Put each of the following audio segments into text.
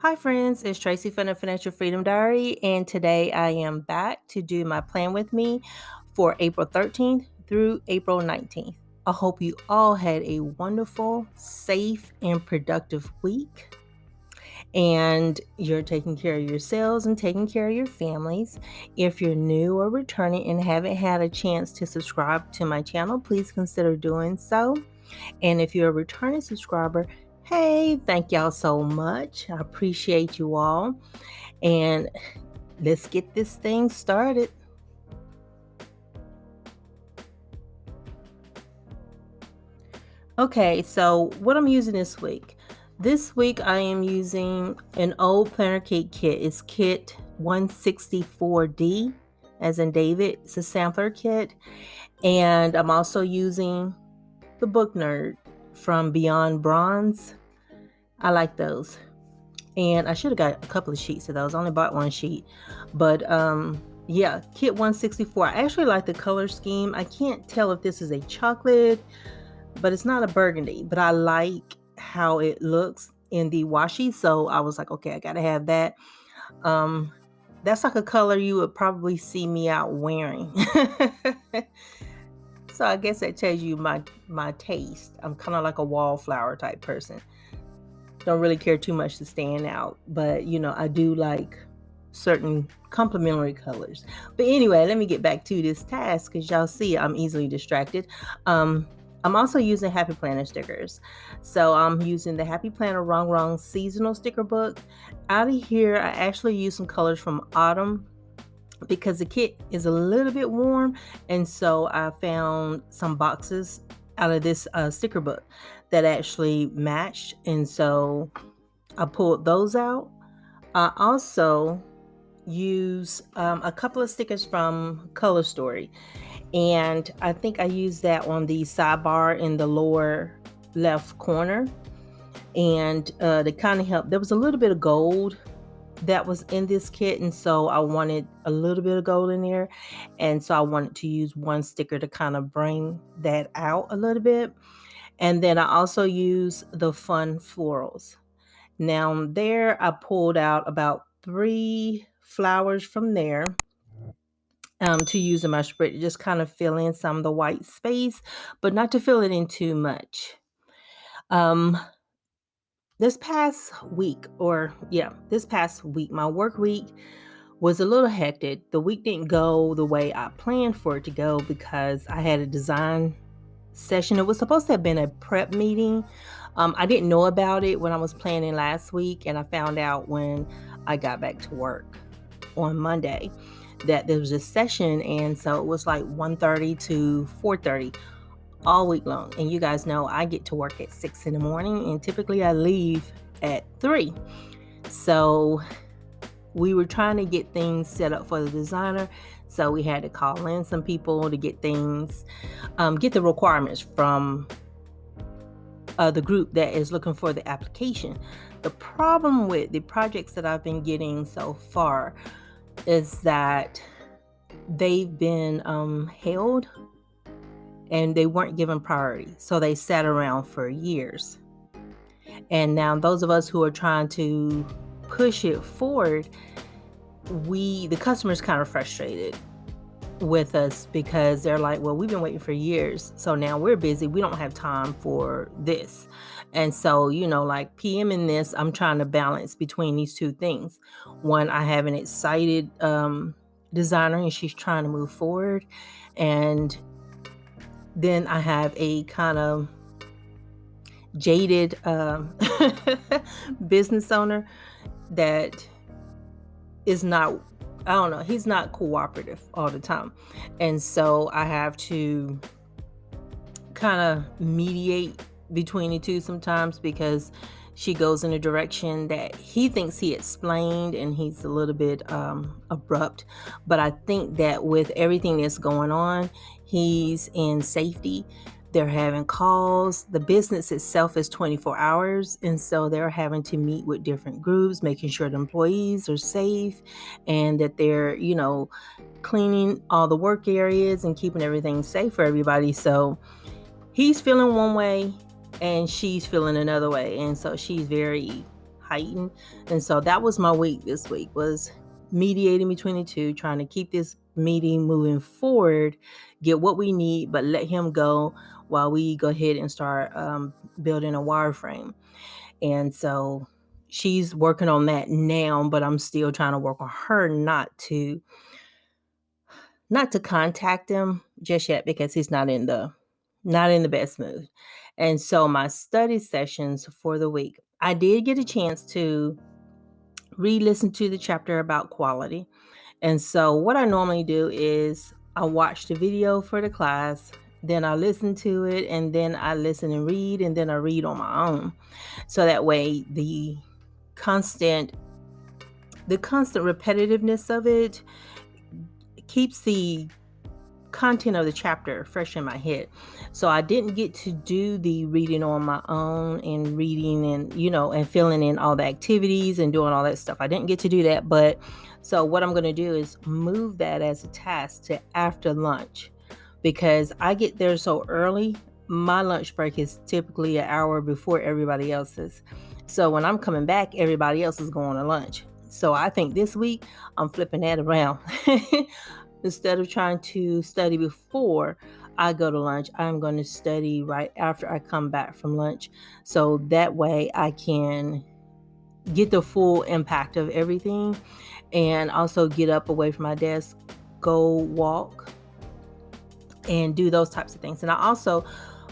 Hi, friends. It's Tracy from the Financial Freedom Diary, and today I am back to do my plan with me for April 13th through April 19th. I hope you all had a wonderful, safe, and productive week, and you're taking care of yourselves and taking care of your families. If you're new or returning and haven't had a chance to subscribe to my channel, please consider doing so. And if you're a returning subscriber, hey, thank y'all so much. I appreciate you all. And let's get this thing started. Okay, so what I'm using this week. This week I am using an old PlannerKate kit. It's kit 164D, as in David. It's a sampler kit. And I'm also using the Book Nerd from Beyond Bronze. I like those. And I should have got a couple of sheets of those. I only bought one sheet. But yeah, kit 164. I actually like the color scheme. I can't tell if this is a chocolate, but it's not a burgundy. But I like how it looks in the washi. So I was like, okay, I got to have that. That's like a color you would probably see me out wearing. So I guess that tells you my taste. I'm kind of like a wallflower type person. Don't really care too much to stand out, but I do like certain complementary colors. But anyway, let me get back to this task because y'all see I'm easily distracted. I'm also using Happy Planner stickers. So I'm using the Happy Planner Rong seasonal sticker book. Out of here, I actually use some colors from autumn because the kit is a little bit warm, and so I found some boxes out of this sticker book that actually matched, and so I pulled those out. I also use a couple of stickers from Color Story, and I think I used that on the sidebar in the lower left corner, and to kind of help. There was a little bit of gold that was in this kit, and so I wanted a little bit of gold in there, and so I wanted to use one sticker to kind of bring that out a little bit. And then I also use the fun florals. Now there I pulled out about 3 flowers from there to use in my spread to just kind of fill in some of the white space, but not to fill it in too much. um this past week, my work week was a little hectic. The week didn't go the way I planned for it to go because I had a design session. It was supposed to have been a prep meeting. I didn't know about it when I was planning last week, and I found out when I got back to work on Monday that there was a session, and so it was like 1:30 to 4:30 all week long. And you guys know I get to work at 6 in the morning, and typically I leave at 3. So we were trying to get things set up for the designer. So we had to call in some people to get things, get the requirements from the group that is looking for the application. The problem with the projects that I've been getting so far is that they've been held and they weren't given priority. So they sat around for years. And now those of us who are trying to push it forward, the customer's kind of frustrated with us because they're like, well, we've been waiting for years, so now we're busy, we don't have time for this. And so like PMing this, I'm trying to balance between these two things. One, I have an excited designer and she's trying to move forward, and then I have a kind of jaded business owner that is not, I don't know, he's not cooperative all the time. And so I have to kind of mediate between the two sometimes because she goes in a direction that he thinks he explained and he's a little bit abrupt. But I think that with everything that's going on, he's in safety. They're having calls. The business itself is 24 hours. And so they're having to meet with different groups, making sure the employees are safe and that they're, cleaning all the work areas and keeping everything safe for everybody. So he's feeling one way and she's feeling another way. And so she's very heightened. And so that was my week this week, was mediating between the two, trying to keep this meeting moving forward, get what we need, but let him go while we go ahead and start building a wireframe. And so she's working on that now, but I'm still trying to work on her not to contact him just yet, because he's not in the best mood. And so my study sessions for the week, I did get a chance to re-listen to the chapter about quality. And so what I normally do is I watch the video for the class, then I listen to it, and then I listen and read, and then I read on my own. So that way the constant repetitiveness of it keeps the content of the chapter fresh in my head. So I didn't get to do the reading on my own and reading and, and filling in all the activities and doing all that stuff. I didn't get to do that. But so what I'm going to do is move that as a task to after lunch, because I get there so early. My lunch break is typically an hour before everybody else's. So when I'm coming back, everybody else is going to lunch. So I think this week I'm flipping that around. Instead of trying to study before I go to lunch, I'm going to study right after I come back from lunch. So that way I can get the full impact of everything, and also get up away from my desk, go walk, and do those types of things. And I also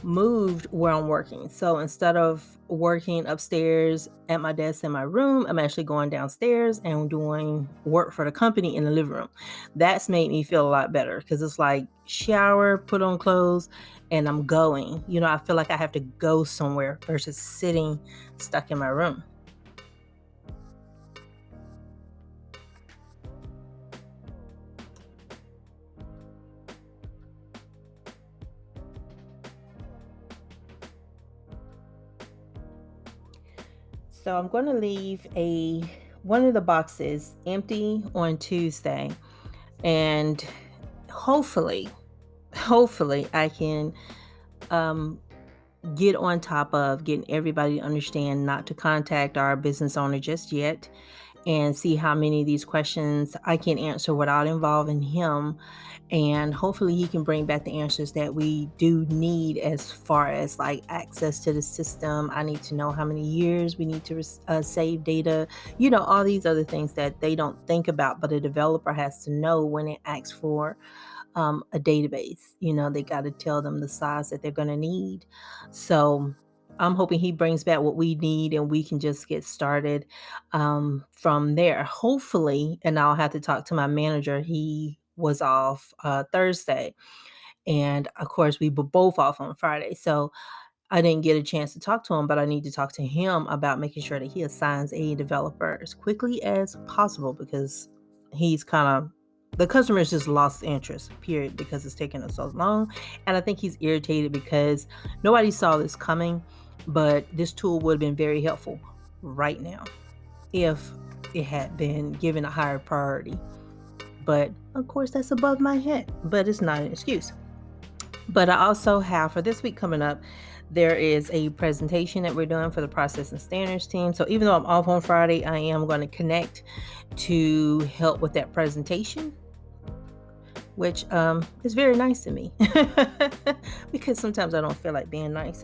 moved where I'm working. So instead of working upstairs at my desk in my room, I'm actually going downstairs and doing work for the company in the living room. That's made me feel a lot better, because it's like shower, put on clothes, and I'm going. I feel like I have to go somewhere versus sitting stuck in my room. So I'm going to leave one of the boxes empty on Tuesday, and hopefully I can get on top of getting everybody to understand not to contact our business owner just yet, and see how many of these questions I can answer without involving him. And hopefully he can bring back the answers that we do need, as far as like access to the system. I need to know how many years we need to save data, all these other things that they don't think about, but a developer has to know when it asks for a database. They got to tell them the size that they're going to need. So I'm hoping he brings back what we need, and we can just get started from there, hopefully. And I'll have to talk to my manager. He was off Thursday, and of course we were both off on Friday. So I didn't get a chance to talk to him, but I need to talk to him about making sure that he assigns a developer as quickly as possible, because he's the customer's just lost interest, period, because it's taking us so long. And I think he's irritated because nobody saw this coming, but this tool would have been very helpful right now if it had been given a higher priority. But of course, that's above my head, but it's not an excuse. But I also have, for this week coming up, there is a presentation that we're doing for the process and standards team. So even though I'm off on Friday, I am going to connect to help with that presentation, which is very nice to me because sometimes I don't feel like being nice.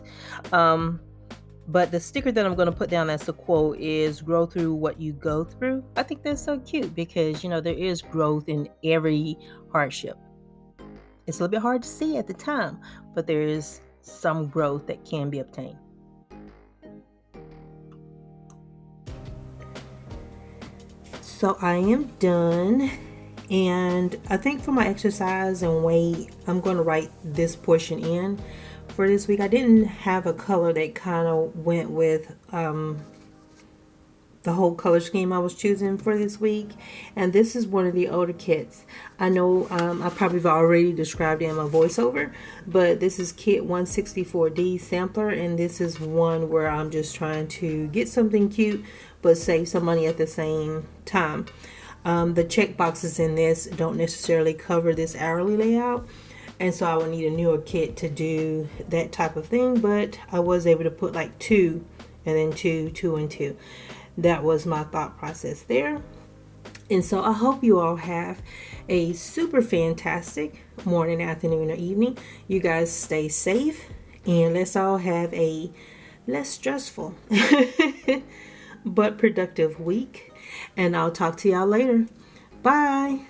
But the sticker that I'm going to put down as the quote is "Grow through what you go through." I think that's so cute because, there is growth in every hardship. It's a little bit hard to see at the time, but there is some growth that can be obtained. So I am done. And I think for my exercise and weight, I'm going to write this portion in for this week. I didn't have a color that kind of went with the whole color scheme I was choosing for this week. And this is one of the older kits. I know I probably have already described it in my voiceover, but this is kit 164D sampler, and this is one where I'm just trying to get something cute but save some money at the same time. The check boxes in this don't necessarily cover this hourly layout, and so I would need a newer kit to do that type of thing, but I was able to put like 2 and then 2, 2 and 2. that was my thought process there. And so I hope you all have a super fantastic morning, afternoon, or evening. You guys stay safe, and let's all have a less stressful but productive week. And I'll talk to y'all later. Bye.